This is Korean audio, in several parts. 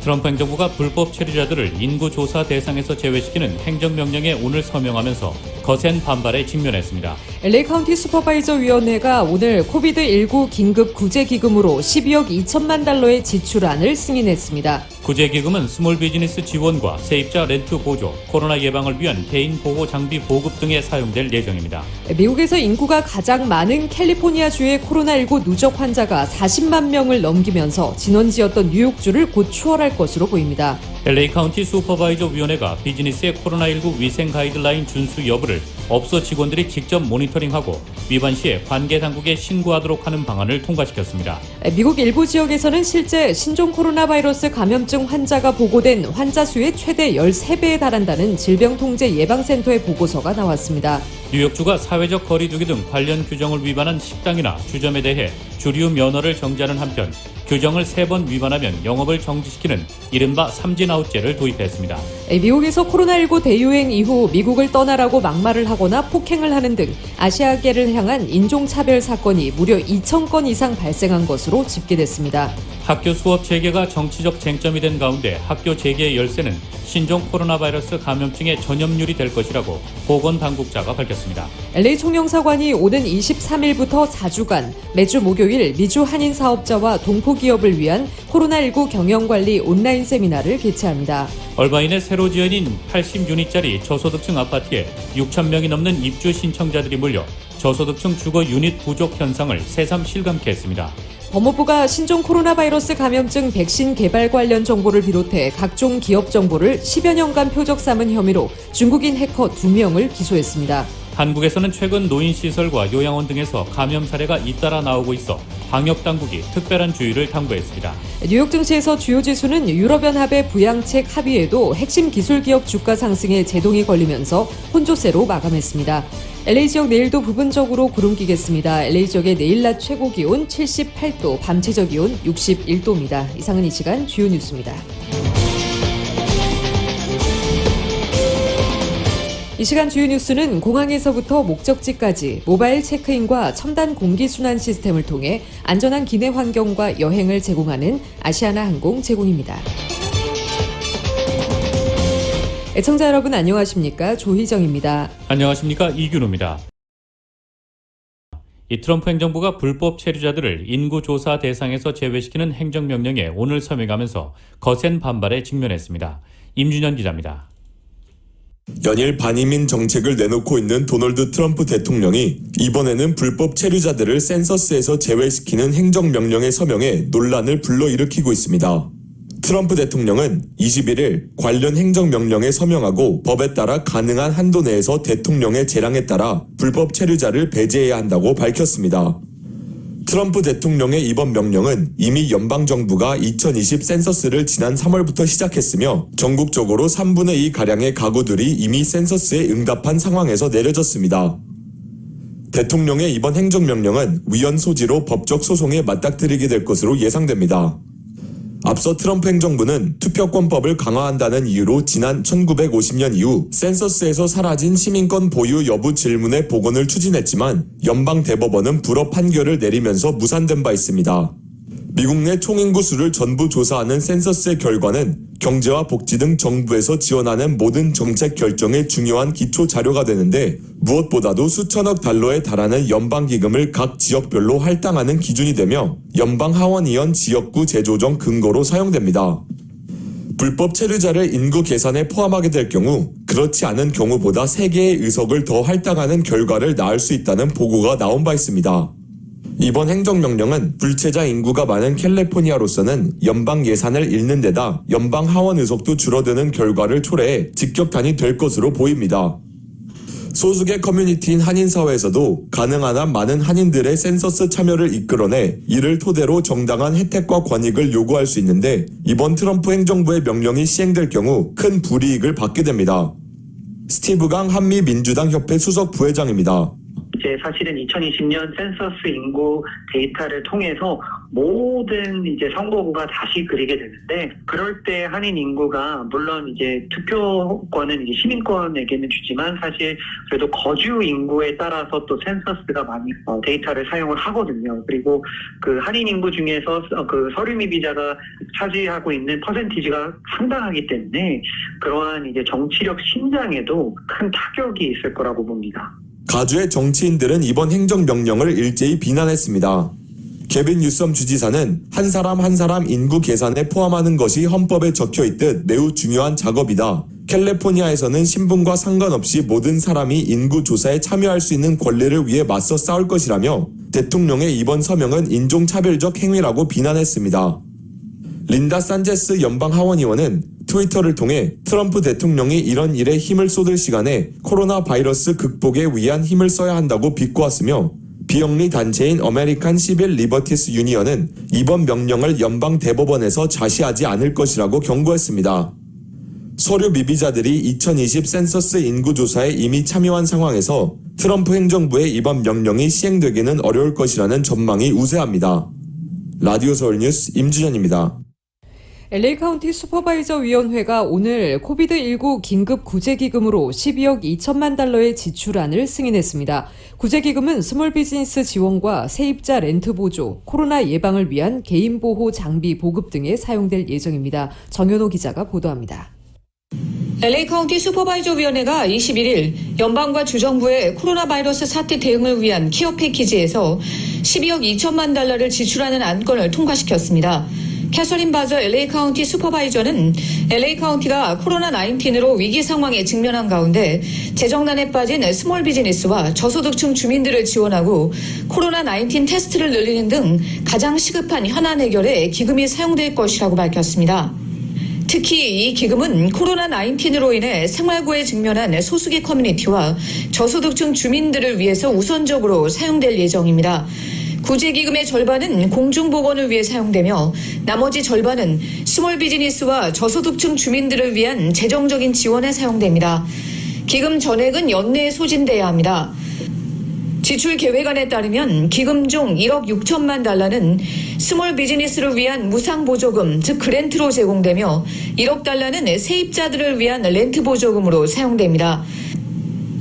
트럼프 행정부가 불법 체류자들을 인구조사 대상에서 제외시키는 행정명령에 오늘 서명하면서 거센 반발에 직면했습니다. LA 카운티 슈퍼바이저 위원회가 오늘 코비드19 긴급 구제기금으로 12억 2천만 달러의 지출안을 승인했습니다. 구제기금은 스몰 비즈니스 지원과 세입자 렌트 보조, 코로나 예방을 위한 개인 보호 장비 보급 등에 사용될 예정입니다. 미국에서 인구가 가장 많은 캘리포니아주의 코로나19 누적 환자가 40만 명을 넘기면서 진원지였던 뉴욕주를 곧 추월할 것으로 보입니다. LA 카운티 슈퍼바이저 위원회가 비즈니스의 코로나19 위생 가이드라인 준수 여부를 업소 직원들이 직접 모니터링하고 위반 시에 관계 당국에 신고하도록 하는 방안을 통과시켰습니다. 미국 일부 지역에서는 실제 신종 코로나 바이러스 감염증 환자가 보고된 환자 수의 최대 13배에 달한다는 질병통제예방센터의 보고서가 나왔습니다. 뉴욕주가 사회적 거리두기 등 관련 규정을 위반한 식당이나 주점에 대해 주류 면허를 정지하는 한편 규정을 3번 위반하면 영업을 정지시키는 이른바 삼진아웃제를 도입했습니다. 미국에서 코로나19 대유행 이후 미국을 떠나라고 막말을 하거나 폭행을 하는 등 아시아계를 향한 인종차별 사건이 무려 2,000건 이상 발생한 것으로 집계됐습니다. 학교 수업 재개가 정치적 쟁점이 된 가운데 학교 재개의 열쇠는 신종 코로나 바이러스 감염증의 전염률이 될 것이라고 보건당국자가 밝혔습니다. LA 총영사관이 오는 23일부터 4주간 매주 목요일 미주 한인 사업자와 동포기업을 위한 코로나19 경영관리 온라인 세미나를 개최합니다. 얼바인의 새로 지어진 80유닛짜리 저소득층 아파트에 6천 명이 넘는 입주 신청자들이 몰려 저소득층 주거 유닛 부족 현상을 새삼 실감케 했습니다. 법무부가 신종 코로나 바이러스 감염증 백신 개발 관련 정보를 비롯해 각종 기업 정보를 10여 년간 표적 삼은 혐의로 중국인 해커 2명을 기소했습니다. 한국에서는 최근 노인시설과 요양원 등에서 감염 사례가 잇따라 나오고 있어 방역당국이 특별한 주의를 당부했습니다. 뉴욕 증시에서 주요 지수는 유럽연합의 부양책 합의에도 핵심 기술기업 주가 상승에 제동이 걸리면서 혼조세로 마감했습니다. LA 지역 내일도 부분적으로 구름 끼겠습니다. LA 지역의 내일 낮 최고 기온 78도, 밤 최저 기온 61도입니다. 이상은 이 시간 주요 뉴스입니다. 이 시간 주요 뉴스는 공항에서부터 목적지까지 모바일 체크인과 첨단 공기순환 시스템을 통해 안전한 기내 환경과 여행을 제공하는 아시아나항공 제공입니다. 애청자 여러분 안녕하십니까? 조희정입니다. 안녕하십니까? 이균호입니다. 이 트럼프 행정부가 불법 체류자들을 인구조사 대상에서 제외시키는 행정명령에 오늘 서명하면서 거센 반발에 직면했습니다. 임준현 기자입니다. 연일 반이민 정책을 내놓고 있는 도널드 트럼프 대통령이 이번에는 불법 체류자들을 센서스에서 제외시키는 행정명령에 서명해 논란을 불러일으키고 있습니다. 트럼프 대통령은 21일 관련 행정명령에 서명하고 법에 따라 가능한 한도 내에서 대통령의 재량에 따라 불법 체류자를 배제해야 한다고 밝혔습니다. 트럼프 대통령의 이번 명령은 이미 연방정부가 2020 센서스를 지난 3월부터 시작했으며 전국적으로 3분의 2가량의 가구들이 이미 센서스에 응답한 상황에서 내려졌습니다. 대통령의 이번 행정명령은 위헌 소지로 법적 소송에 맞닥뜨리게 될 것으로 예상됩니다. 앞서 트럼프 행정부는 투표권법을 강화한다는 이유로 지난 1950년 이후 센서스에서 사라진 시민권 보유 여부 질문의 복원을 추진했지만 연방 대법원은 불허 판결을 내리면서 무산된 바 있습니다. 미국 내 총인구 수를 전부 조사하는 센서스의 결과는 경제와 복지 등 정부에서 지원하는 모든 정책 결정의 중요한 기초 자료가 되는데 무엇보다도 수천억 달러에 달하는 연방기금을 각 지역별로 할당하는 기준이 되며 연방 하원의원 지역구 재조정 근거로 사용됩니다. 불법 체류자를 인구 계산에 포함하게 될 경우 그렇지 않은 경우보다 3개의 의석을 더 할당하는 결과를 낳을 수 있다는 보고가 나온 바 있습니다. 이번 행정명령은 불체자 인구가 많은 캘리포니아로서는 연방 예산을 잃는 데다 연방 하원 의석도 줄어드는 결과를 초래해 직격탄이 될 것으로 보입니다. 소수의 커뮤니티인 한인사회에서도 가능한 한 많은 한인들의 센서스 참여를 이끌어내 이를 토대로 정당한 혜택과 권익을 요구할 수 있는데 이번 트럼프 행정부의 명령이 시행될 경우 큰 불이익을 받게 됩니다. 스티브 강 한미민주당 협회 수석 부회장입니다. 이제 사실은 2020년 센서스 인구 데이터를 통해서 모든 이제 선거구가 다시 그리게 되는데, 그럴 때 한인 인구가 물론 이제 투표권은 이제 시민권에게는 주지만 사실 그래도 거주 인구에 따라서 또 센서스가 많이 데이터를 사용을 하거든요. 그리고 그 한인 인구 중에서 그 서류 미비자가 차지하고 있는 퍼센티지가 상당하기 때문에 그러한 이제 정치력 신장에도 큰 타격이 있을 거라고 봅니다. 가주의 정치인들은 이번 행정명령을 일제히 비난했습니다. 개빈 뉴섬 주지사는 한 사람 한 사람 인구 계산에 포함하는 것이 헌법에 적혀있듯 매우 중요한 작업이다. 캘리포니아에서는 신분과 상관없이 모든 사람이 인구 조사에 참여할 수 있는 권리를 위해 맞서 싸울 것이라며 대통령의 이번 서명은 인종차별적 행위라고 비난했습니다. 린다 산체스 연방 하원의원은 트위터를 통해 트럼프 대통령이 이런 일에 힘을 쏟을 시간에 코로나 바이러스 극복에 위한 힘을 써야 한다고 비꼬았으며 비영리 단체인 어메리칸 시빌 리버티스 유니언은 이번 명령을 연방 대법원에서 자시하지 않을 것이라고 경고했습니다. 서류 미비자들이 2020 센서스 인구조사에 이미 참여한 상황에서 트럼프 행정부의 이번 명령이 시행되기는 어려울 것이라는 전망이 우세합니다. 라디오 서울 뉴스 임준현입니다. LA 카운티 슈퍼바이저 위원회가 오늘 코비드19 긴급 구제기금으로 12억 2천만 달러의 지출안을 승인했습니다. 구제기금은 스몰 비즈니스 지원과 세입자 렌트 보조, 코로나 예방을 위한 개인보호 장비 보급 등에 사용될 예정입니다. 정현호 기자가 보도합니다. LA 카운티 슈퍼바이저 위원회가 21일 연방과 주정부의 코로나 바이러스 사태 대응을 위한 케어 패키지에서 12억 2천만 달러를 지출하는 안건을 통과시켰습니다. 캐서린 바저 LA 카운티 슈퍼바이저는 LA 카운티가 코로나19로 위기 상황에 직면한 가운데 재정난에 빠진 스몰 비즈니스와 저소득층 주민들을 지원하고 코로나19 테스트를 늘리는 등 가장 시급한 현안 해결에 기금이 사용될 것이라고 밝혔습니다. 특히 이 기금은 코로나19로 인해 생활고에 직면한 소수계 커뮤니티와 저소득층 주민들을 위해서 우선적으로 사용될 예정입니다. 구제기금의 절반은 공중보건을 위해 사용되며 나머지 절반은 스몰 비즈니스와 저소득층 주민들을 위한 재정적인 지원에 사용됩니다. 기금 전액은 연내에 소진돼야 합니다. 지출 계획안에 따르면 기금 중 1억 6천만 달러는 스몰 비즈니스를 위한 무상보조금, 즉 그랜트로 제공되며 1억 달러는 세입자들을 위한 렌트 보조금으로 사용됩니다.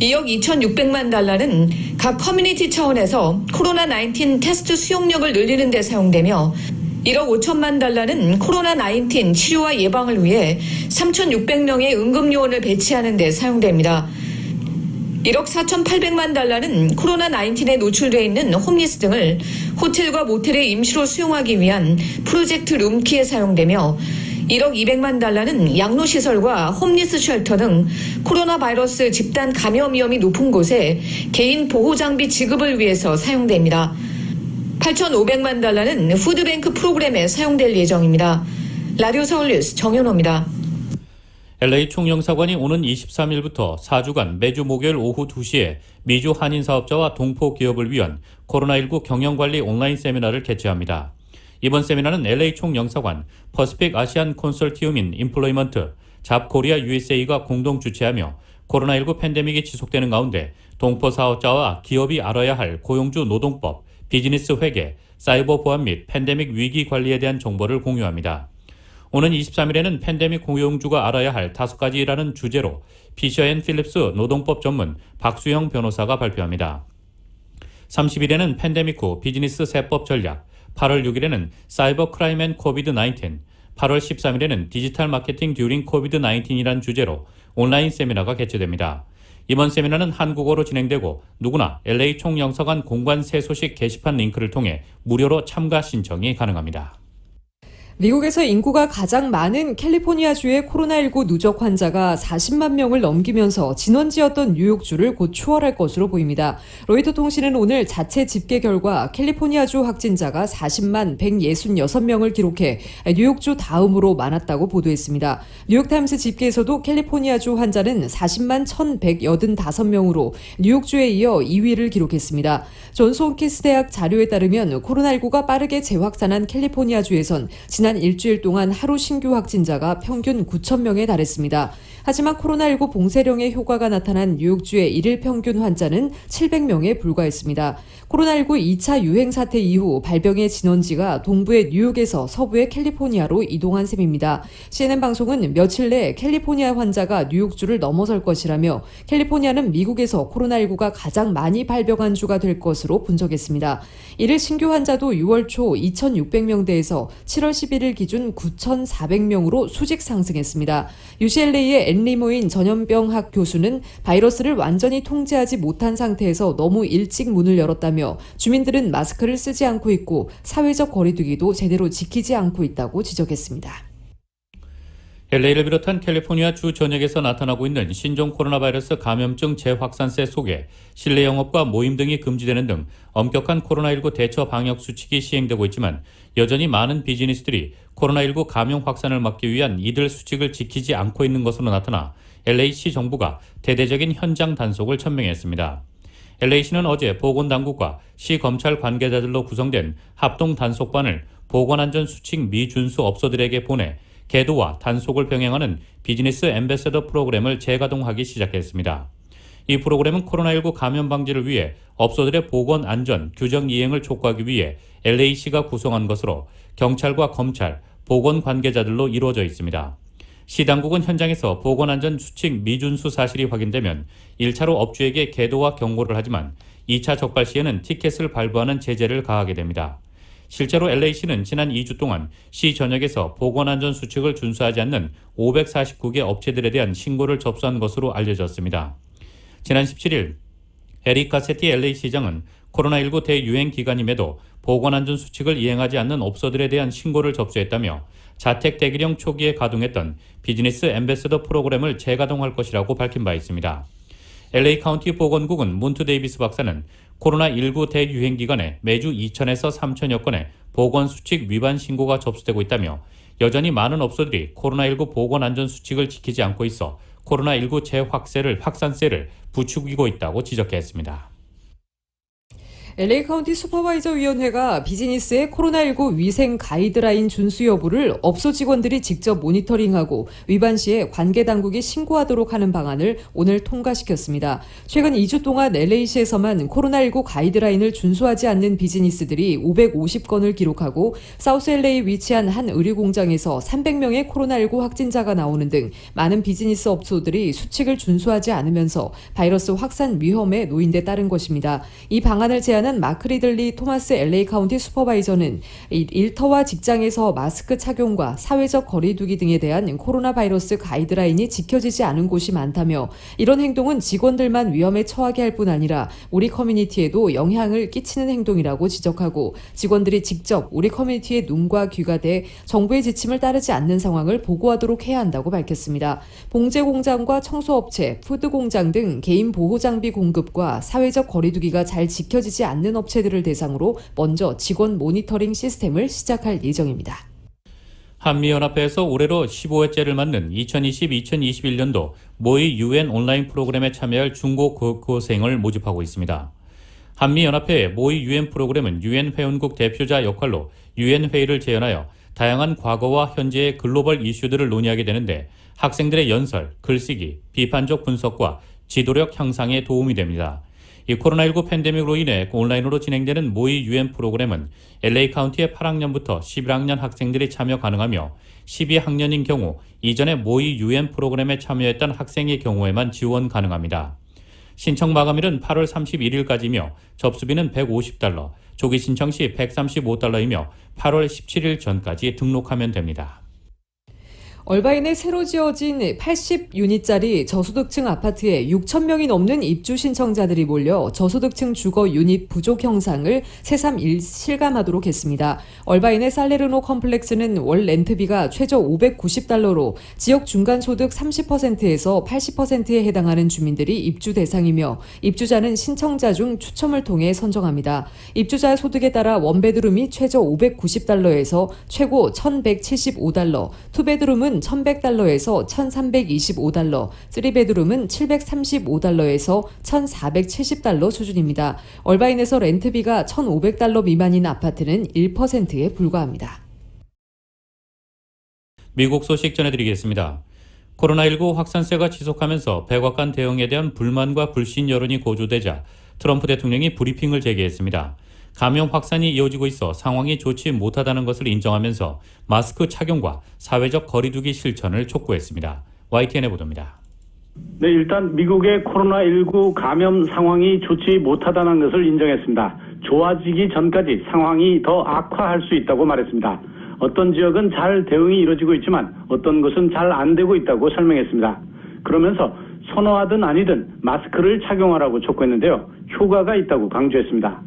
2억 2,600만 달러는 각 커뮤니티 차원에서 코로나19 테스트 수용력을 늘리는 데 사용되며 1억 5천만 달러는 코로나19 치료와 예방을 위해 3,600명의 응급요원을 배치하는 데 사용됩니다. 1억 4,800만 달러는 코로나19에 노출되어 있는 홈리스 등을 호텔과 모텔에 임시로 수용하기 위한 프로젝트 룸키에 사용되며 1억 200만 달러는 양로시설과 홈리스 쉘터 등 코로나 바이러스 집단 감염 위험이 높은 곳에 개인 보호장비 지급을 위해서 사용됩니다. 8,500만 달러는 푸드뱅크 프로그램에 사용될 예정입니다. 라디오 서울 뉴스 정현호입니다. LA 총영사관이 오는 23일부터 4주간 매주 목요일 오후 2시에 미주 한인 사업자와 동포 기업을 위한 코로나19 경영관리 온라인 세미나를 개최합니다. 이번 세미나는 LA 총영사관, 퍼시픽 아시안 콘sortium인 임플로이먼트, 잡코리아 USA가 공동 주최하며 코로나19 팬데믹이 지속되는 가운데 동포 사업자와 기업이 알아야 할 고용주 노동법, 비즈니스 회계, 사이버 보안 및 팬데믹 위기 관리에 대한 정보를 공유합니다. 오는 23일에는 팬데믹 고용주가 알아야 할 5가지라는 주제로 피셔앤필립스 노동법 전문 박수영 변호사가 발표합니다. 30일에는 팬데믹 후 비즈니스 세법 전략, 8월 6일에는 사이버 크라임 앤 코비드-19, 8월 13일에는 디지털 마케팅 듀링 코비드-19이란 주제로 온라인 세미나가 개최됩니다. 이번 세미나는 한국어로 진행되고 누구나 LA 총영사관 공관 새 소식 게시판 링크를 통해 무료로 참가 신청이 가능합니다. 미국에서 인구가 가장 많은 캘리포니아주의 코로나19 누적 환자가 40만 명을 넘기면서 진원지였던 뉴욕주를 곧 추월할 것으로 보입니다. 로이터 통신은 오늘 자체 집계 결과 캘리포니아주 확진자가 40만 166명을 기록해 뉴욕주 다음으로 많았다고 보도했습니다. 뉴욕타임스 집계에서도 캘리포니아주 환자는 40만 1,185명으로 뉴욕주에 이어 2위를 기록했습니다. 존스 홉킨스 대학 자료에 따르면 코로나19가 빠르게 재확산한 캘리포니아주에선 지난 지난 일주일 동안 하루 신규 확진자가 평균 9,000명에 달했습니다. 하지만 코로나19 봉쇄령의 효과가 나타난 뉴욕주의 일일 평균 환자는 700명에 불과했습니다. 코로나19 2차 유행 사태 이후 발병의 진원지가 동부의 뉴욕에서 서부의 캘리포니아로 이동한 셈입니다. CNN 방송은 며칠 내 캘리포니아 환자가 뉴욕주를 넘어설 것이라며 캘리포니아는 미국에서 코로나19가 가장 많이 발병한 주가 될 것으로 분석했습니다. 이를 신규 환자도 6월 초 2,600명대에서 7월 11일 기준 9,400명으로 수직 상승했습니다. UCLA의 앤리모인 전염병학 교수는 바이러스를 완전히 통제하지 못한 상태에서 너무 일찍 문을 열었다며 주민들은 마스크를 쓰지 않고 있고 사회적 거리두기도 제대로 지키지 않고 있다고 지적했습니다. LA를 비롯한 캘리포니아 주 전역에서 나타나고 있는 신종 코로나 바이러스 감염증 재확산세 속에 실내 영업과 모임 등이 금지되는 등 엄격한 코로나19 대처 방역 수칙이 시행되고 있지만 여전히 많은 비즈니스들이 코로나19 감염 확산을 막기 위한 이들 수칙을 지키지 않고 있는 것으로 나타나 LA시 정부가 대대적인 현장 단속을 천명했습니다. LA시는 어제 보건당국과 시 검찰 관계자들로 구성된 합동 단속반을 보건안전수칙 미준수 업소들에게 보내 계도와 단속을 병행하는 비즈니스 앰베서더 프로그램을 재가동하기 시작했습니다. 이 프로그램은 코로나19 감염 방지를 위해 업소들의 보건 안전 규정 이행을 촉구하기 위해 LA시가 구성한 것으로 경찰과 검찰, 보건 관계자들로 이루어져 있습니다. 시 당국은 현장에서 보건안전 수칙 미준수 사실이 확인되면 1차로 업주에게 계도와 경고를 하지만 2차 적발 시에는 티켓을 발부하는 제재를 가하게 됩니다. 실제로 LA시는 지난 2주 동안 시 전역에서 보건안전 수칙을 준수하지 않는 549개 업체들에 대한 신고를 접수한 것으로 알려졌습니다. 지난 17일 에릭 가세티 LA시장은 코로나19 대유행 기간임에도 보건안전 수칙을 이행하지 않는 업소들에 대한 신고를 접수했다며 자택 대기령 초기에 가동했던 비즈니스 앰베서더 프로그램을 재가동할 것이라고 밝힌 바 있습니다. LA 카운티 보건국은 문트 데이비스 박사는 코로나19 대유행 기간에 매주 2,000에서 3,000여 건의 보건수칙 위반 신고가 접수되고 있다며 여전히 많은 업소들이 코로나19 보건안전수칙을 지키지 않고 있어 코로나19 재확산세를 부추기고 있다고 지적했습니다. LA 카운티 슈퍼바이저 위원회가 비즈니스의 코로나19 위생 가이드라인 준수 여부를 업소 직원들이 직접 모니터링하고 위반 시에 관계 당국이 신고하도록 하는 방안을 오늘 통과시켰습니다. 최근 2주 동안 LA시에서만 코로나19 가이드라인을 준수하지 않는 비즈니스들이 550건을 기록하고 사우스 LA에 위치한 한 의류 공장에서 300명의 코로나19 확진자가 나오는 등 많은 비즈니스 업소들이 수칙을 준수하지 않으면서 바이러스 확산 위험에 놓인 데 따른 것입니다. 이 방안을 제안한 마크 리들리 토마스 LA 카운티 슈퍼바이저는 일터와 직장에서 마스크 착용과 사회적 거리두기 등에 대한 코로나 바이러스 가이드라인이 지켜지지 않은 곳이 많다며 이런 행동은 직원들만 위험에 처하게 할 뿐 아니라 우리 커뮤니티에도 영향을 끼치는 행동이라고 지적하고 직원들이 직접 우리 커뮤니티의 눈과 귀가 돼 정부의 지침을 따르지 않는 상황을 보고하도록 해야 한다고 밝혔습니다. 봉제 공장과 청소업체, 푸드 공장 등 개인 보호 장비 공급과 사회적 거리두기가 잘 지켜지지 않는 업체들을 대상으로 먼저 직원 모니터링 시스템을 시작할 예정입니다. 한미연합회에서 올해로 15회째를 맞는 2020-2021년도 모의 UN 온라인 프로그램에 참여할 중고고생을 모집하고 있습니다. 한미연합회의 모의 UN 프로그램은 UN 회원국 대표자 역할로 UN 회의를 재현하여 다양한 과거와 현재의 글로벌 이슈들을 논의하게 되는데 학생들의 연설, 글쓰기, 비판적 분석과 지도력 향상에 도움이 됩니다. 이 코로나19 팬데믹으로 인해 온라인으로 진행되는 모의 UN 프로그램은 LA 카운티의 8학년부터 11학년 학생들이 참여 가능하며 12학년인 경우 이전에 모의 UN 프로그램에 참여했던 학생의 경우에만 지원 가능합니다. 신청 마감일은 8월 31일까지며 접수비는 $150, 조기 신청 시 $135이며 8월 17일 전까지 등록하면 됩니다. 얼바인에 새로 지어진 80유닛짜리 저소득층 아파트에 6,000명이 넘는 입주 신청자들이 몰려 저소득층 주거 유닛 부족 현상을 새삼 실감하도록 했습니다. 얼바인의 살레르노 컴플렉스는 월 렌트비가 최저 $590로 지역 중간소득 30%에서 80%에 해당하는 주민들이 입주 대상이며 입주자는 신청자 중 추첨을 통해 선정합니다. 입주자의 소득에 따라 원베드룸이 최저 $590에서 최고 $1,175, 투베드룸은 $1,100에서 $1,325, 3베드룸은 $735에서 $1,470 수준입니다. 얼바인에서 렌트비가 $1,500 미만인 아파트는 1%에 불과합니다. 미국 소식 전해드리겠습니다. 코로나19 확산세가 지속하면서 백악관 대응에 대한 불만과 불신 여론이 고조되자 트럼프 대통령이 브리핑을 재개했습니다. 감염 확산이 이어지고 있어 상황이 좋지 못하다는 것을 인정하면서 마스크 착용과 사회적 거리두기 실천을 촉구했습니다. YTN의 보도입니다. 네, 일단 미국의 코로나19 감염 상황이 좋지 못하다는 것을 인정했습니다. 좋아지기 전까지 상황이 더 악화할 수 있다고 말했습니다. 어떤 지역은 잘 대응이 이루어지고 있지만 어떤 곳은 잘 안 되고 있다고 설명했습니다. 그러면서 선호하든 아니든 마스크를 착용하라고 촉구했는데요. 효과가 있다고 강조했습니다.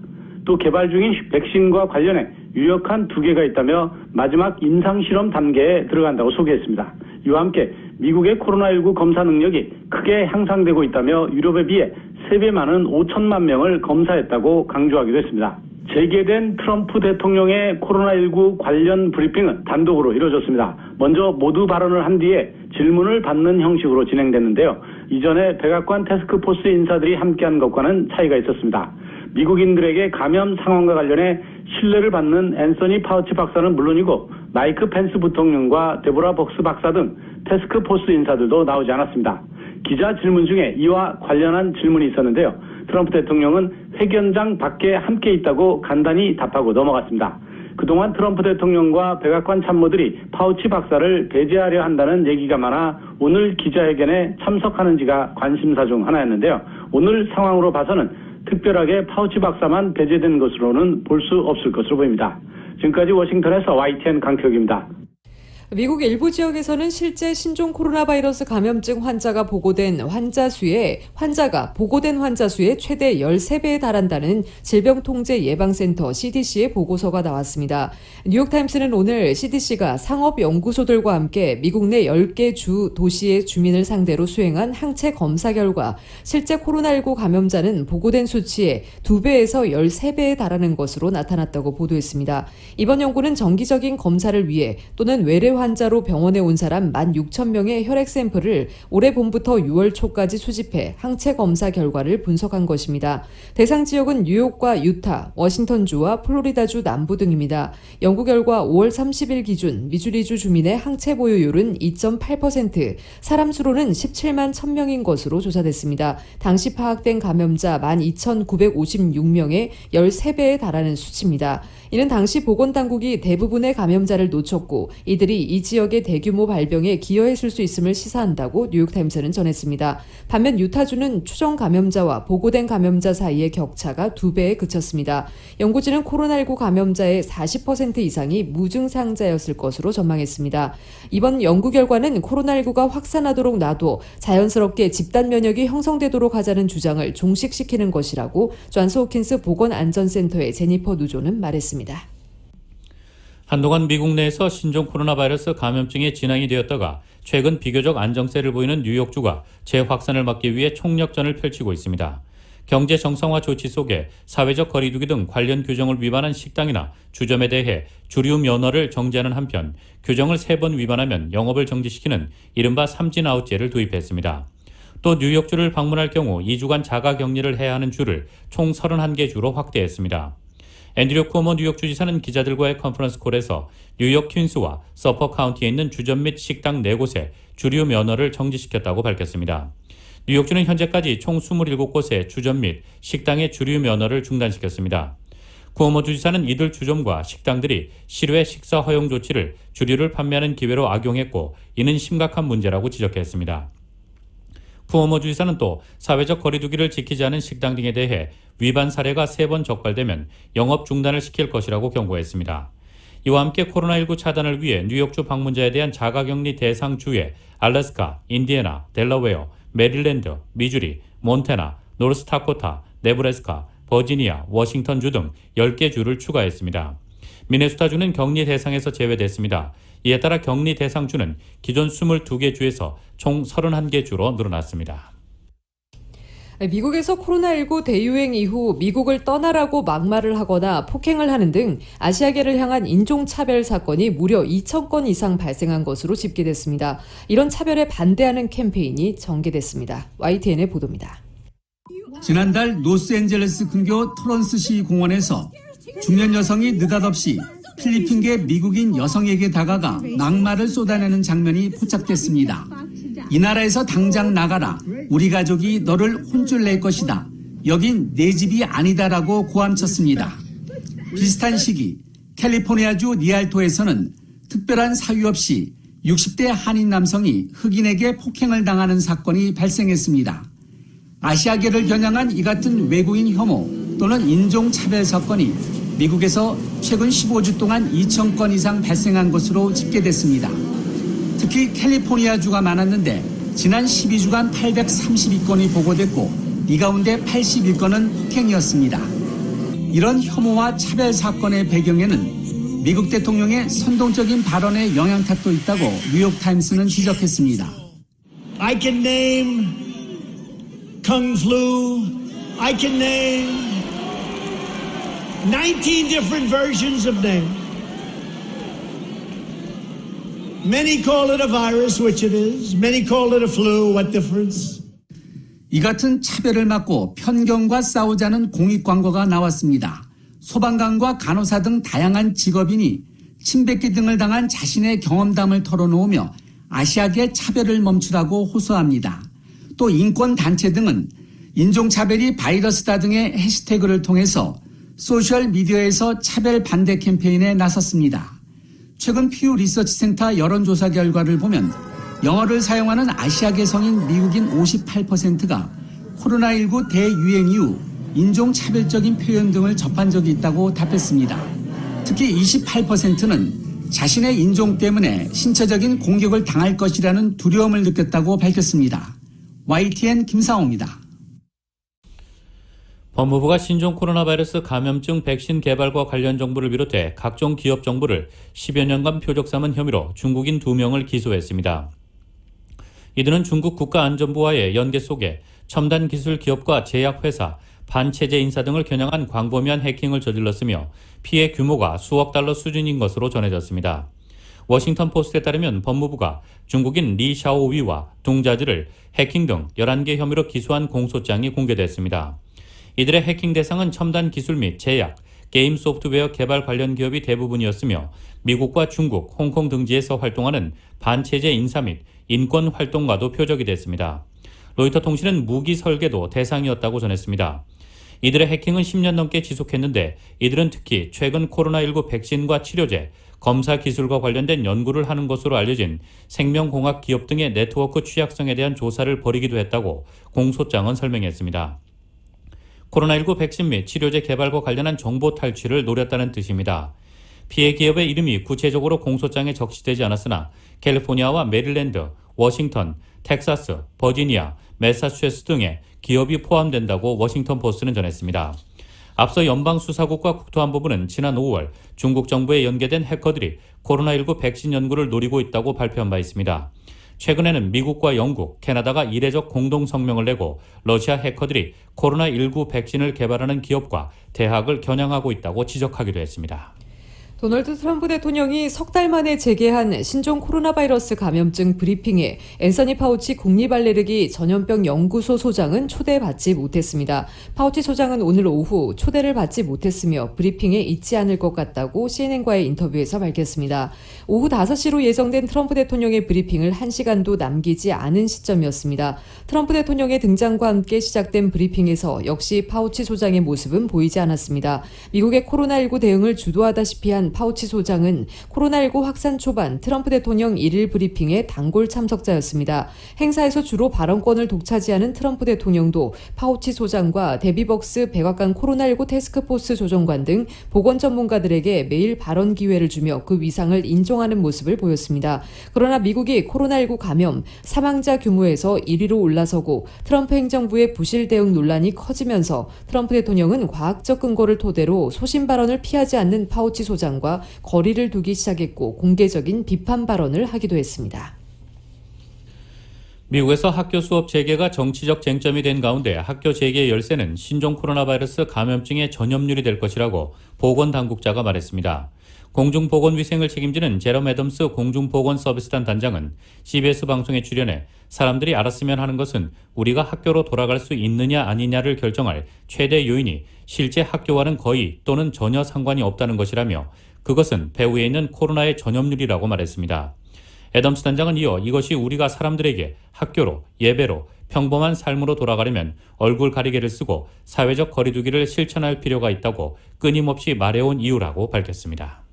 또 개발 중인 백신과 관련해 유력한 2개가 있다며 마지막 임상실험 단계에 들어간다고 소개했습니다. 이와 함께 미국의 코로나19 검사 능력이 크게 향상되고 있다며 유럽에 비해 3배 많은 5천만 명을 검사했다고 강조하기도 했습니다. 재개된 트럼프 대통령의 코로나19 관련 브리핑은 단독으로 이루어졌습니다. 먼저 모두 발언을 한 뒤에 질문을 받는 형식으로 진행됐는데요. 이전에 백악관 태스크포스 인사들이 함께한 것과는 차이가 있었습니다. 미국인들에게 감염 상황과 관련해 신뢰를 받는 앤서니 파우치 박사는 물론이고 마이크 펜스 부통령과 데보라 벅스 박사 등 태스크포스 인사들도 나오지 않았습니다. 기자 질문 중에 이와 관련한 질문이 있었는데요. 트럼프 대통령은 회견장 밖에 함께 있다고 간단히 답하고 넘어갔습니다. 그동안 트럼프 대통령과 백악관 참모들이 파우치 박사를 배제하려 한다는 얘기가 많아 오늘 기자회견에 참석하는지가 관심사 중 하나였는데요. 오늘 상황으로 봐서는 특별하게 파우치 박사만 배제된 것으로는 볼 수 없을 것으로 보입니다. 지금까지 워싱턴에서 YTN 강태욱입니다. 미국 일부 지역에서는 실제 신종 코로나 바이러스 감염증 환자가 보고된 환자가 보고된 환자 수의 최대 13배에 달한다는 질병통제예방센터 CDC의 보고서가 나왔습니다. 뉴욕타임스는 오늘 CDC가 상업연구소들과 함께 미국 내 10개 주 도시의 주민을 상대로 수행한 항체 검사 결과 실제 코로나19 감염자는 보고된 수치의 2배에서 13배에 달하는 것으로 나타났다고 보도했습니다. 이번 연구는 정기적인 검사를 위해 또는 외래 환자로 병원에 온 사람 16,000명의 혈액 샘플을 올해 봄부터 6월 초까지 수집해 항체 검사 결과를 분석한 것입니다. 대상 지역은 뉴욕과 유타, 워싱턴주와 플로리다주 남부 등입니다. 연구 결과 5월 30일 기준 미주리주 주민의 항체 보유율은 2.8%, 사람 수로는 17만 1,000명인 것으로 조사됐습니다. 당시 파악된 감염자 12,956명의 13배에 달하는 수치입니다. 이는 당시 보건당국이 대부분의 감염자를 놓쳤고 이들이 이 지역의 대규모 발병에 기여했을 수 있음을 시사한다고 뉴욕타임스는 전했습니다. 반면 유타주는 추정 감염자와 보고된 감염자 사이의 격차가 2배에 그쳤습니다. 연구진은 코로나19 감염자의 40% 이상이 무증상자였을 것으로 전망했습니다. 이번 연구 결과는 코로나19가 확산하도록 놔도 자연스럽게 집단 면역이 형성되도록 하자는 주장을 종식시키는 것이라고 존스 호킨스 보건안전센터의 제니퍼 누조는 말했습니다. 한동안 미국 내에서 신종 코로나 바이러스 감염증에 진앙이 되었다가 최근 비교적 안정세를 보이는 뉴욕주가 재확산을 막기 위해 총력전을 펼치고 있습니다. 경제 정상화 조치 속에 사회적 거리두기 등 관련 규정을 위반한 식당이나 주점에 대해 주류 면허를 정지하는 한편 규정을 3번 위반하면 영업을 정지시키는 이른바 삼진아웃제를 도입했습니다. 또 뉴욕주를 방문할 경우 2주간 자가격리를 해야 하는 주를 총 31개 주로 확대했습니다. 앤드류 쿠오모 뉴욕주 지사는 기자들과의 컨퍼런스 콜에서 뉴욕 퀸스와 서퍼 카운티에 있는 주점 및 식당 4곳에 주류 면허를 정지시켰다고 밝혔습니다. 뉴욕주는 현재까지 총 27곳의 주점 및 식당의 주류 면허를 중단시켰습니다. 쿠오모 주지사는 이들 주점과 식당들이 실외 식사 허용 조치를 주류를 판매하는 기회로 악용했고 이는 심각한 문제라고 지적했습니다. 쿠오모 주지사는 또 사회적 거리두기를 지키지 않은 식당 등에 대해 위반 사례가 3번 적발되면 영업 중단을 시킬 것이라고 경고했습니다. 이와 함께 코로나19 차단을 위해 뉴욕주 방문자에 대한 자가격리 대상 주에 알래스카, 인디애나, 델러웨어, 메릴랜드, 미주리, 몬태나, 노스다코타, 네브래스카, 버지니아, 워싱턴주 등 10개 주를 추가했습니다. 미네소타주는 격리 대상에서 제외됐습니다. 이에 따라 격리 대상 주는 기존 22개 주에서 총 31개 주로 늘어났습니다. 미국에서 코로나19 대유행 이후 미국을 떠나라고 막말을 하거나 폭행을 하는 등 아시아계를 향한 인종차별 사건이 무려 2,000건 이상 발생한 것으로 집계됐습니다. 이런 차별에 반대하는 캠페인이 전개됐습니다. YTN의 보도입니다. 지난달 로스앤젤레스 근교 토런스시 공원에서 중년 여성이 느닷없이 필리핀계 미국인 여성에게 다가가 막말을 쏟아내는 장면이 포착됐습니다. 이 나라에서 당장 나가라. 우리 가족이 너를 혼쭐 낼 것이다. 여긴 내 집이 아니다라고 고함쳤습니다. 비슷한 시기 캘리포니아주 리알토에서는 특별한 사유 없이 60대 한인 남성이 흑인에게 폭행을 당하는 사건이 발생했습니다. 아시아계를 겨냥한 이 같은 외국인 혐오 또는 인종차별 사건이 미국에서 최근 15주 동안 2,000건 이상 발생한 것으로 집계됐습니다. 특히 캘리포니아주가 많았는데 지난 12주간 832건이 보고됐고 이 가운데 81건은 폭행이었습니다. 이런 혐오와 차별 사건의 배경에는 미국 대통령의 선동적인 발언의 영향 탓도 있다고 뉴욕타임스는 지적했습니다. I can name Kung Flu. I can name 19 different versions of name. Many call it a virus, which it is. Many call it a flu. What difference? 이 같은 차별을 막고 편견과 싸우자는 공익 광고가 나왔습니다. 소방관과 간호사 등 다양한 직업인이 침뱉기 등을 당한 자신의 경험담을 털어놓으며 아시아계 차별을 멈추라고 호소합니다. 또 인권단체 등은 인종차별이 바이러스다 등의 해시태그를 통해서 소셜미디어에서 차별 반대 캠페인에 나섰습니다. 최근 퓨 리서치센터 여론조사 결과를 보면 영어를 사용하는 아시아계 성인 미국인 58%가 코로나19 대유행 이후 인종차별적인 표현 등을 접한 적이 있다고 답했습니다. 특히 28%는 자신의 인종 때문에 신체적인 공격을 당할 것이라는 두려움을 느꼈다고 밝혔습니다. YTN 김상호입니다. 법무부가 신종 코로나 바이러스 감염증 백신 개발과 관련 정보를 비롯해 각종 기업 정보를 10여 년간 표적 삼은 혐의로 중국인 2명을 기소했습니다. 이들은 중국 국가안전부와의 연계 속에 첨단 기술 기업과 제약회사, 반체제 인사 등을 겨냥한 광범위한 해킹을 저질렀으며 피해 규모가 수억 달러 수준인 것으로 전해졌습니다. 워싱턴 포스트에 따르면 법무부가 중국인 리 샤오위와 동자들을 해킹 등 11개 혐의로 기소한 공소장이 공개됐습니다. 이들의 해킹 대상은 첨단 기술 및 제약, 게임 소프트웨어 개발 관련 기업이 대부분이었으며 미국과 중국, 홍콩 등지에서 활동하는 반체제 인사 및 인권 활동과도 표적이 됐습니다. 로이터 통신은 무기 설계도 대상이었다고 전했습니다. 이들의 해킹은 10년 넘게 지속했는데 이들은 특히 최근 코로나19 백신과 치료제, 검사 기술과 관련된 연구를 하는 것으로 알려진 생명공학 기업 등의 네트워크 취약성에 대한 조사를 벌이기도 했다고 공소장은 설명했습니다. 코로나19 백신 및 치료제 개발과 관련한 정보 탈취를 노렸다는 뜻입니다. 피해 기업의 이름이 구체적으로 공소장에 적시되지 않았으나 캘리포니아와 메릴랜드, 워싱턴, 텍사스, 버지니아, 매사추세츠 등의 기업이 포함된다고 워싱턴 포스트는 전했습니다. 앞서 연방수사국과 국토안보부는 지난 5월 중국 정부에 연계된 해커들이 코로나19 백신 연구를 노리고 있다고 발표한 바 있습니다. 최근에는 미국과 영국, 캐나다가 이례적 공동 성명을 내고 러시아 해커들이 코로나19 백신을 개발하는 기업과 대학을 겨냥하고 있다고 지적하기도 했습니다. 도널드 트럼프 대통령이 석 달 만에 재개한 신종 코로나 바이러스 감염증 브리핑에 앤서니 파우치 국립알레르기 전염병 연구소 소장은 초대받지 못했습니다. 파우치 소장은 오늘 오후 초대를 받지 못했으며 브리핑에 있지 않을 것 같다고 CNN과의 인터뷰에서 밝혔습니다. 오후 5시로 예정된 트럼프 대통령의 브리핑을 1시간도 남기지 않은 시점이었습니다. 트럼프 대통령의 등장과 함께 시작된 브리핑에서 역시 파우치 소장의 모습은 보이지 않았습니다. 미국의 코로나19 대응을 주도하다시피 한 파우치 소장은 코로나19 확산 초반 트럼프 대통령 1일 브리핑의 단골 참석자였습니다. 행사에서 주로 발언권을 독차지하는 트럼프 대통령도 파우치 소장과 데비벅스 백악관 코로나19 태스크포스 조정관 등 보건 전문가들에게 매일 발언 기회를 주며 그 위상을 인정하는 모습을 보였습니다. 그러나 미국이 코로나19 감염, 사망자 규모에서 1위로 올라서고 트럼프 행정부의 부실 대응 논란이 커지면서 트럼프 대통령은 과학적 근거를 토대로 소신 발언을 피하지 않는 파우치 소장 과 거리를 두기 시작했고 공개적인 비판 발언을 하기도 했습니다. 미국에서 학교 수업 재개가 정치적 쟁점이 된 가운데 학교 재개의 열쇠는 신종 코로나 바이러스 감염증의 전염률이 될 것이라고 보건당국자가 말했습니다. 공중보건위생을 책임지는 제럼 애덤스 공중보건서비스단 단장은 CBS 방송에 출연해 사람들이 알았으면 하는 것은 우리가 학교로 돌아갈 수 있느냐 아니냐를 결정할 최대 요인이 실제 학교와는 거의 또는 전혀 상관이 없다는 것이라며 그것은 배후에 있는 코로나의 전염률이라고 말했습니다. 애덤스 단장은 이어 이것이 우리가 사람들에게 학교로, 예배로, 평범한 삶으로 돌아가려면 얼굴 가리개를 쓰고 사회적 거리두기를 실천할 필요가 있다고 끊임없이 말해온 이유라고 밝혔습니다.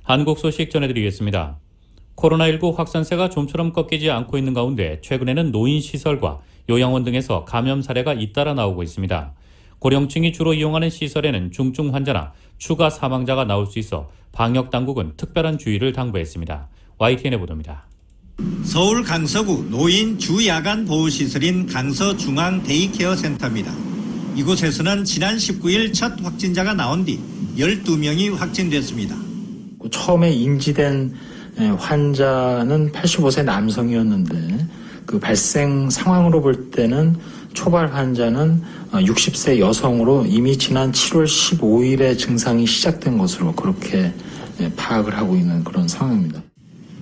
한국 소식 전해드리겠습니다. 코로나19 확산세가 좀처럼 꺾이지 않고 있는 가운데 최근에는 노인시설과 요양원 등에서 감염 사례가 잇따라 나오고 있습니다. 고령층이 주로 이용하는 시설에는 중증 환자나 추가 사망자가 나올 수 있어 방역당국은 특별한 주의를 당부했습니다. YTN의 보도입니다. 서울 강서구 노인 주야간 보호시설인 강서중앙 데이케어 센터입니다. 이곳에서는 지난 19일 첫 확진자가 나온 뒤 12명이 확진됐습니다. 처음에 인지된 환자는 85세 남성이었는데 그 발생 상황으로 볼 때는 초발 환자는 60세 여성으로 이미 지난 7월 15일에 증상이 시작된 것으로 그렇게 파악을 하고 있는 그런 상황입니다.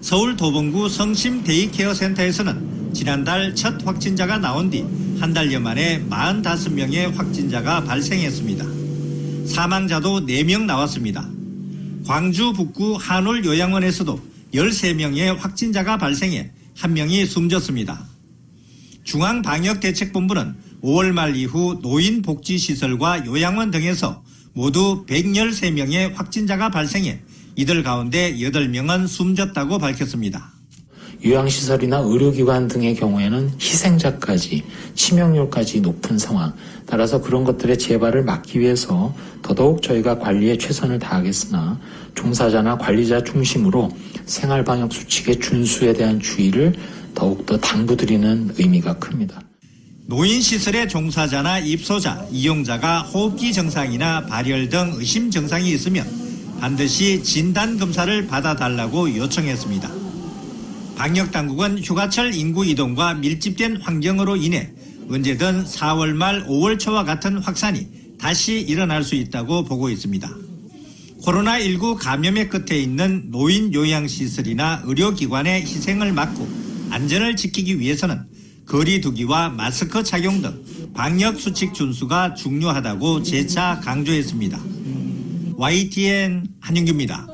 서울 도봉구 성심 데이케어 센터에서는 지난달 첫 확진자가 나온 뒤 한 달여 만에 45명의 확진자가 발생했습니다. 사망자도 4명 나왔습니다. 광주 북구 한올 요양원에서도 13명의 확진자가 발생해 1명이 숨졌습니다. 중앙방역대책본부는 5월 말 이후 노인복지시설과 요양원 등에서 모두 113명의 확진자가 발생해 이들 가운데 8명은 숨졌다고 밝혔습니다. 요양시설이나 의료기관 등의 경우에는 희생자까지 치명률까지 높은 상황, 따라서 그런 것들의 재발을 막기 위해서 더더욱 저희가 관리에 최선을 다하겠으나 종사자나 관리자 중심으로 생활방역 수칙의 준수에 대한 주의를 더욱더 당부드리는 의미가 큽니다. 노인시설의 종사자나 입소자, 이용자가 호흡기 증상이나 발열 등 의심 증상이 있으면 반드시 진단검사를 받아달라고 요청했습니다. 방역당국은 휴가철 인구 이동과 밀집된 환경으로 인해 언제든 4월 말 5월 초와 같은 확산이 다시 일어날 수 있다고 보고 있습니다. 코로나19 감염의 끝에 있는 노인 요양시설이나 의료기관의 희생을 막고 안전을 지키기 위해서는 거리 두기와 마스크 착용 등 방역수칙 준수가 중요하다고 재차 강조했습니다. YTN 한윤규입니다.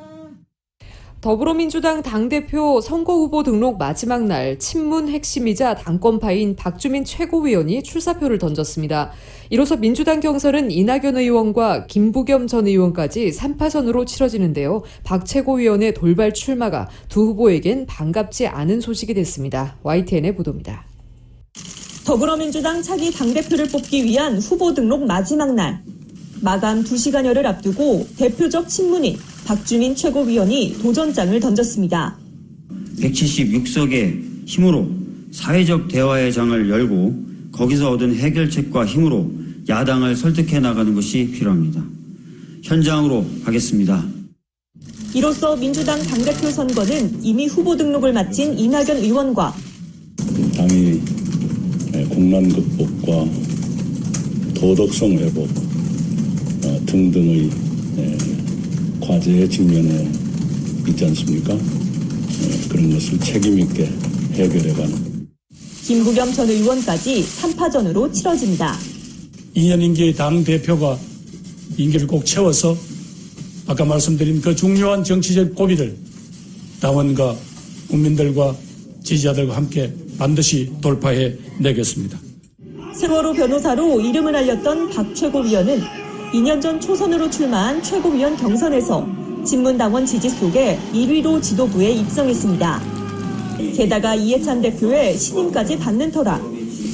더불어민주당 당대표 선거후보 등록 마지막 날 친문 핵심이자 당권파인 박주민 최고위원이 출사표를 던졌습니다. 이로써 민주당 경선은 이낙연 의원과 김부겸 전 의원까지 3파전으로 치러지는데요. 박 최고위원의 돌발 출마가 두 후보에겐 반갑지 않은 소식이 됐습니다. YTN의 보도입니다. 더불어민주당 차기 당대표를 뽑기 위한 후보 등록 마지막 날. 마감 2시간여를 앞두고 대표적 친문인 박주민 최고위원이 도전장을 던졌습니다. 176석의 힘으로 사회적 대화의 장을 열고 거기서 얻은 해결책과 힘으로 야당을 설득해 나가는 것이 필요합니다. 현장으로 가겠습니다. 이로써 민주당 당대표 선거는 이미 후보 등록을 마친 이낙연 의원과 당의 국난 극복과 도덕성 회복 등등의 과제에 직면해 있지 않습니까? 그런 것을 책임 있게 해결해가는. 김부겸 전 의원까지 3파전으로 치러집니다. 2년 임기의 당대표가 임기를 꼭 채워서 아까 말씀드린 그 중요한 정치적 고비를 당원과 국민들과 지지자들과 함께 반드시 돌파해 내겠습니다. 세월호 변호사로 이름을 알렸던 박 최고위원은 2년 전 초선으로 출마한 최고위원 경선에서 친문당원 지지 속에 1위로 지도부에 입성했습니다. 게다가 이해찬 대표의 신임까지 받는 터라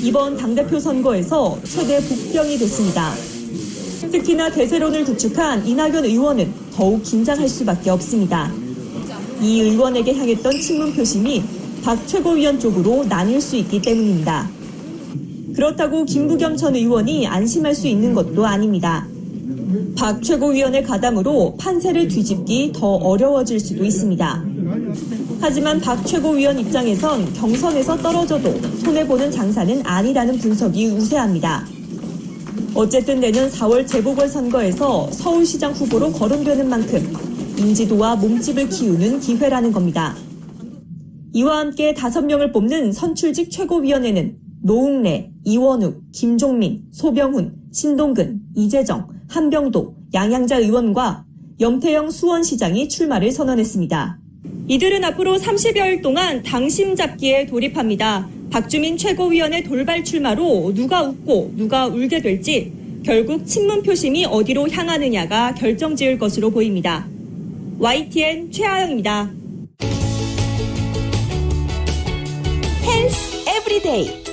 이번 당대표 선거에서 최대 복병이 됐습니다. 특히나 대세론을 구축한 이낙연 의원은 더욱 긴장할 수밖에 없습니다. 이 의원에게 향했던 친문 표심이 박 최고위원 쪽으로 나뉠 수 있기 때문입니다. 그렇다고 김부겸 전 의원이 안심할 수 있는 것도 아닙니다. 박 최고위원의 가담으로 판세를 뒤집기 더 어려워질 수도 있습니다. 하지만 박 최고위원 입장에선 경선에서 떨어져도 손해보는 장사는 아니라는 분석이 우세합니다. 어쨌든 내년 4월 재보궐선거에서 서울시장 후보로 거론되는 만큼 인지도와 몸집을 키우는 기회라는 겁니다. 이와 함께 5명을 뽑는 선출직 최고위원회는 노웅래, 이원욱, 김종민, 소병훈, 신동근, 이재정, 한병도, 양양자 의원과 염태영 수원시장이 출마를 선언했습니다. 이들은 앞으로 30여일 동안 당심 잡기에 돌입합니다. 박주민 최고위원의 돌발 출마로 누가 웃고 누가 울게 될지 결국 친문 표심이 어디로 향하느냐가 결정지을 것으로 보입니다. YTN 최하영입니다. 헬스 에브리데이.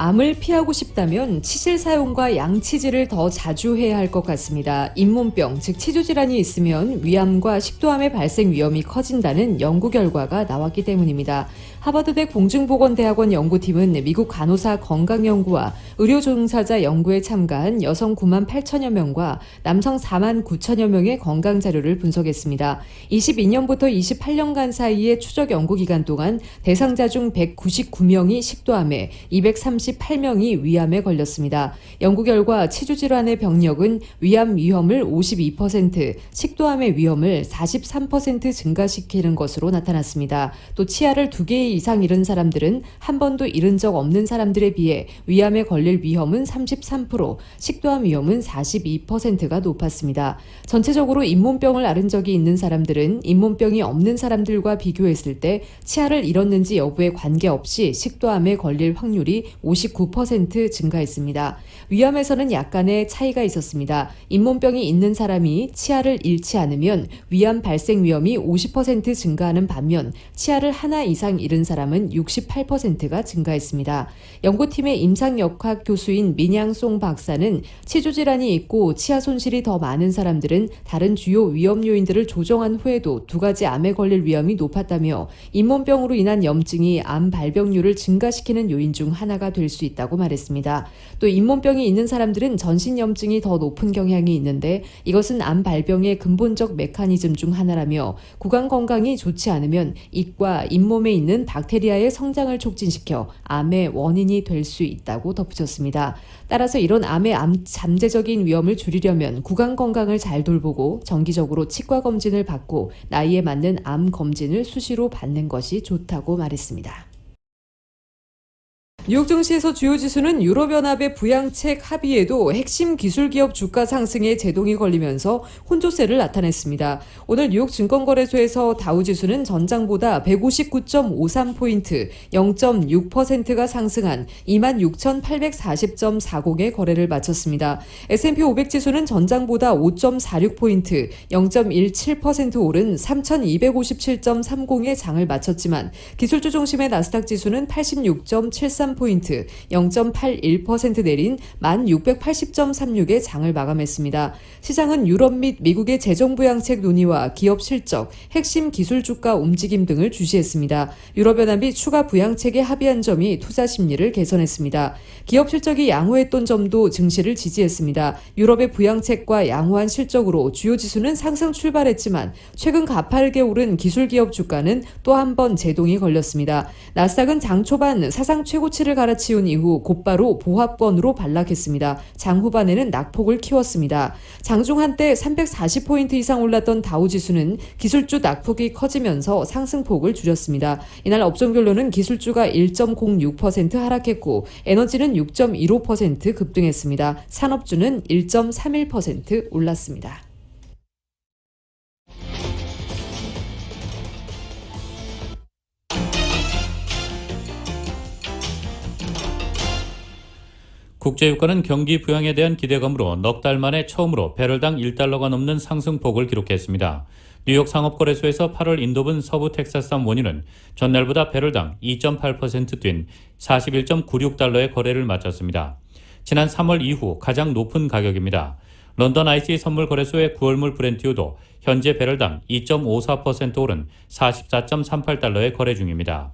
암을 피하고 싶다면 치질 사용과 양치질을 더 자주 해야 할 것 같습니다. 잇몸병, 즉 치주질환이 있으면 위암과 식도암의 발생 위험이 커진다는 연구 결과가 나왔기 때문입니다. 하버드대 공중보건대학원 연구팀은 미국 간호사 건강연구와 의료종사자 연구에 참가한 여성 9만 8천여 명과 남성 4만 9천여 명의 건강자료를 분석했습니다. 22년부터 28년간 사이의 추적 연구기간 동안 대상자 중 199명이 식도암에, 238명이 위암에 걸렸습니다. 연구 결과 치주질환의 병력은 위암 위험을 52%, 식도암의 위험을 43% 증가시키는 것으로 나타났습니다. 또 치아를 2개 이상 잃은 사람들은 한 번도 잃은 적 없는 사람들에 비해 위암에 걸릴 위험은 33%, 식도암 위험은 42%가 높았습니다. 전체적으로 잇몸병을 앓은 적이 있는 사람들은 잇몸병이 없는 사람들과 비교했을 때 치아를 잃었는지 여부에 관계없이 식도암에 걸릴 확률이 59% 증가했습니다. 위암에서는 약간의 차이가 있었습니다. 잇몸병이 있는 사람이 치아를 잃지 않으면 위암 발생 위험이 50% 증가하는 반면 치아를 하나 이상 잃은 사람은 68%가 증가했습니다. 연구팀의 임상역학 교수인 민양송 박사는 치주질환이 있고 치아 손실이 더 많은 사람들은 다른 주요 위험 요인들을 조정한 후에도 2가지 암에 걸릴 위험이 높았다며 잇몸병으로 인한 염증이 암 발병률을 증가시키는 요인 중 하나가 될 수 있다고 말했습니다. 또 잇몸병이 있는 사람들은 전신염증이 더 높은 경향이 있는데 이것은 암 발병의 근본적 메커니즘 중 하나라며 구강 건강이 좋지 않으면 입과 잇몸에 있는 박테리아의 성장을 촉진시켜 암의 원인이 될 수 있다고 덧붙였습니다. 따라서 이런 암의 잠재적인 위험을 줄이려면 구강 건강을 잘 돌보고 정기적으로 치과 검진을 받고 나이에 맞는 암 검진을 수시로 받는 것이 좋다고 말했습니다. 뉴욕 증시에서 주요 지수는 유럽연합의 부양책 합의에도 핵심 기술기업 주가 상승에 제동이 걸리면서 혼조세를 나타냈습니다. 오늘 뉴욕 증권거래소에서 다우지수는 전장보다 159.53포인트, 0.6%가 상승한 26,840.40의 거래를 마쳤습니다. S&P 500지수는 전장보다 5.46포인트, 0.17% 오른 3,257.30의 장을 마쳤지만 기술주 중심의 나스닥 지수는 86.73포인트, 0.81% 내린 1,680.36의 장을 마감했습니다. 시장은 유럽 및 미국의 재정부양책 논의와 기업 실적, 핵심 기술 주가 움직임 등을 주시했습니다. 유럽연합이 추가 부양책에 합의한 점이 투자 심리를 개선했습니다. 기업 실적이 양호했던 점도 증시를 지지했습니다. 유럽의 부양책과 양호한 실적으로 주요 지수는 상승 출발했지만 최근 가파르게 오른 기술기업 주가는 또 한 번 제동이 걸렸습니다. 나스닥은 장 초반 사상 최고치를 갈아치운 이후 곧바로 보합권으로 반락했습니다. 장 후반에는 낙폭을 키웠습니다. 장중 한때 340포인트 이상 올랐던 다우지수는 기술주 낙폭이 커지면서 상승폭을 줄였습니다. 이날 업종별로는 기술주가 1.06% 하락했고 에너지는 6.15% 급등했습니다. 산업주는 1.31% 올랐습니다. 국제유가는 경기 부양에 대한 기대감으로 넉 달 만에 처음으로 배럴당 1달러가 넘는 상승폭을 기록했습니다. 뉴욕 상업거래소에서 8월 인도분 서부 텍사스산 원유는 전날보다 배럴당 2.8% 뛴 41.96달러의 거래를 마쳤습니다. 지난 3월 이후 가장 높은 가격입니다. 런던 ICE 선물거래소의 9월물 브렌트유도 현재 배럴당 2.54% 오른 44.38달러에 거래 중입니다.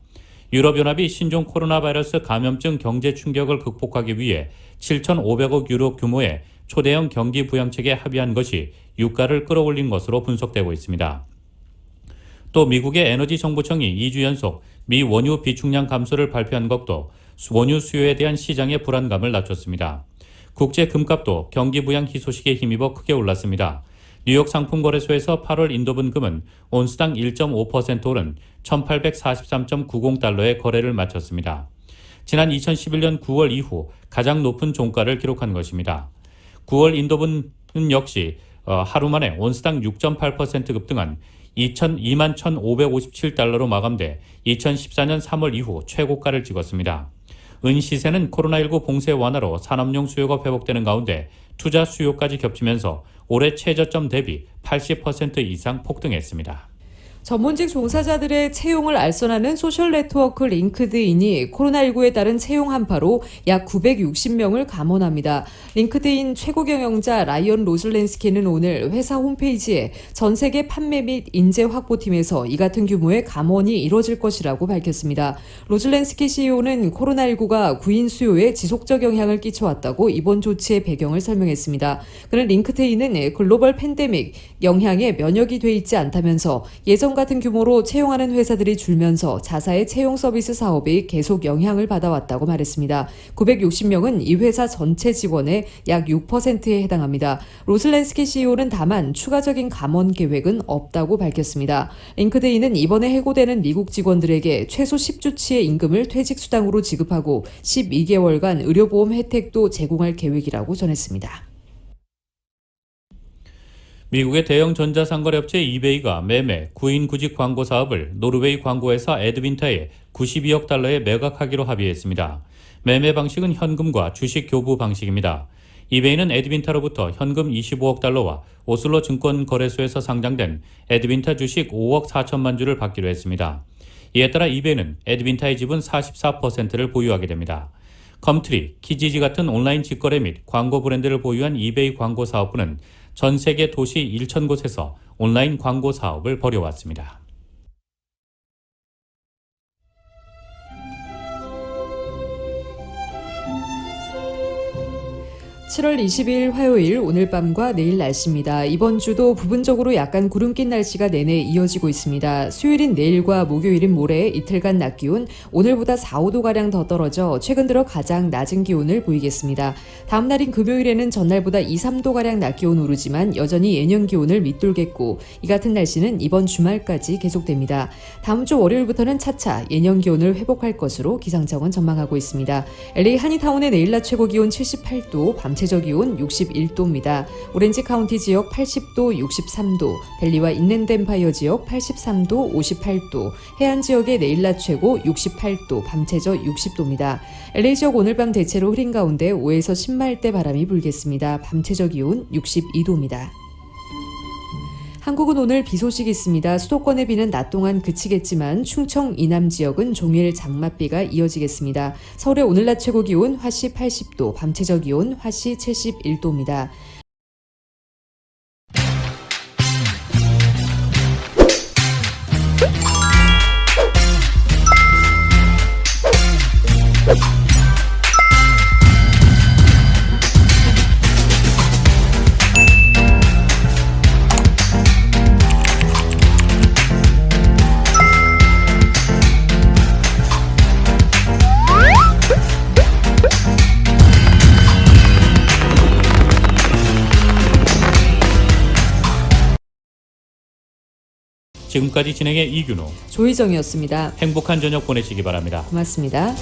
유럽연합이 신종 코로나 바이러스 감염증 경제 충격을 극복하기 위해 7,500억 유로 규모의 초대형 경기 부양책에 합의한 것이 유가를 끌어올린 것으로 분석되고 있습니다. 또 미국의 에너지 정보청이 2주 연속 미 원유 비축량 감소를 발표한 것도 원유 수요에 대한 시장의 불안감을 낮췄습니다. 국제 금값도 경기 부양 희소식에 힘입어 크게 올랐습니다. 뉴욕 상품거래소에서 8월 인도분 금은 온스당 1.5% 오른 1843.90달러의 거래를 마쳤습니다. 지난 2011년 9월 이후 가장 높은 종가를 기록한 것입니다. 9월 인도분은 역시 하루 만에 온스당 6.8% 급등한 21,557달러로 마감돼 2014년 3월 이후 최고가를 찍었습니다. 은 시세는 코로나19 봉쇄 완화로 산업용 수요가 회복되는 가운데 투자 수요까지 겹치면서 올해 최저점 대비 80% 이상 폭등했습니다. 전문직 종사자들의 채용을 알선하는 소셜 네트워크 링크드인이 코로나19에 따른 채용 한파로 약 960명을 감원합니다. 링크드인 최고 경영자 라이언 로즐렌스키는 오늘 회사 홈페이지에 전 세계 판매 및 인재 확보팀에서 이 같은 규모의 감원이 이뤄질 것이라고 밝혔습니다. 로즐렌스키 CEO는 코로나19가 구인 수요에 지속적 영향을 끼쳐왔다고 이번 조치의 배경을 설명했습니다. 그는 링크드인은 글로벌 팬데믹 영향에 면역이 돼 있지 않다면서 예전 같은 규모로 채용하는 회사들이 줄면서 자사의 채용 서비스 사업이 계속 영향을 받아왔다고 말했습니다. 960명은 이 회사 전체 직원의 약 6%에 해당합니다. 로즐렌스키 CEO는 다만 추가적인 감원 계획은 없다고 밝혔습니다. 링크드인은 이번에 해고되는 미국 직원들에게 최소 10주치의 임금을 퇴직수당으로 지급하고 12개월간 의료보험 혜택도 제공할 계획이라고 전했습니다. 미국의 대형 전자상거래업체 이베이가 매매, 구인 구직 광고 사업을 노르웨이 광고회사 에드빈타에 92억 달러에 매각하기로 합의했습니다. 매매 방식은 현금과 주식 교부 방식입니다. 이베이는 에드빈타로부터 현금 25억 달러와 오슬로 증권거래소에서 상장된 에드빈타 주식 5억 4천만 주를 받기로 했습니다. 이에 따라 이베이는 에드빈타의 지분 44%를 보유하게 됩니다. 컴트리, 키지지 같은 온라인 직거래 및 광고 브랜드를 보유한 이베이 광고 사업부는 전 세계 도시 1,000곳에서 온라인 광고 사업을 벌여왔습니다. 7월 22일 화요일 오늘 밤과 내일 날씨입니다. 이번 주도 부분적으로 약간 구름 낀 날씨가 내내 이어지고 있습니다. 수요일인 내일과 목요일인 모레 이틀간 낮 기온 오늘보다 4, 5도가량 더 떨어져 최근 들어 가장 낮은 기온을 보이겠습니다. 다음 날인 금요일에는 전날보다 2, 3도가량 낮 기온 오르지만 여전히 예년 기온을 밑돌겠고 이 같은 날씨는 이번 주말까지 계속됩니다. 다음 주 월요일부터는 차차 예년 기온을 회복할 것으로 기상청은 전망하고 있습니다. LA 한인타운의 내일 낮 최고 기온 78도, 밤 최저 기온 61도입니다. 오렌지 카운티 지역 80도, 63도, 벨리와 인랜드 엠파이어 지역 83도, 58도, 해안 지역의 내일 낮 최고 68도, 밤 최저 60도입니다. LA 지역 오늘 밤 대체로 흐린 가운데 5에서 10마일대 바람이 불겠습니다. 밤 최저 기온 62도입니다. 한국은 오늘 비 소식이 있습니다. 수도권의 비는 낮 동안 그치겠지만 충청 이남 지역은 종일 장맛비가 이어지겠습니다. 서울의 오늘 낮 최고 기온 화씨 80도, 밤 최저 기온 화씨 71도입니다. 지금까지 진행의 이균호, 조희정이었습니다. 행복한 저녁 보내시기 바랍니다. 고맙습니다.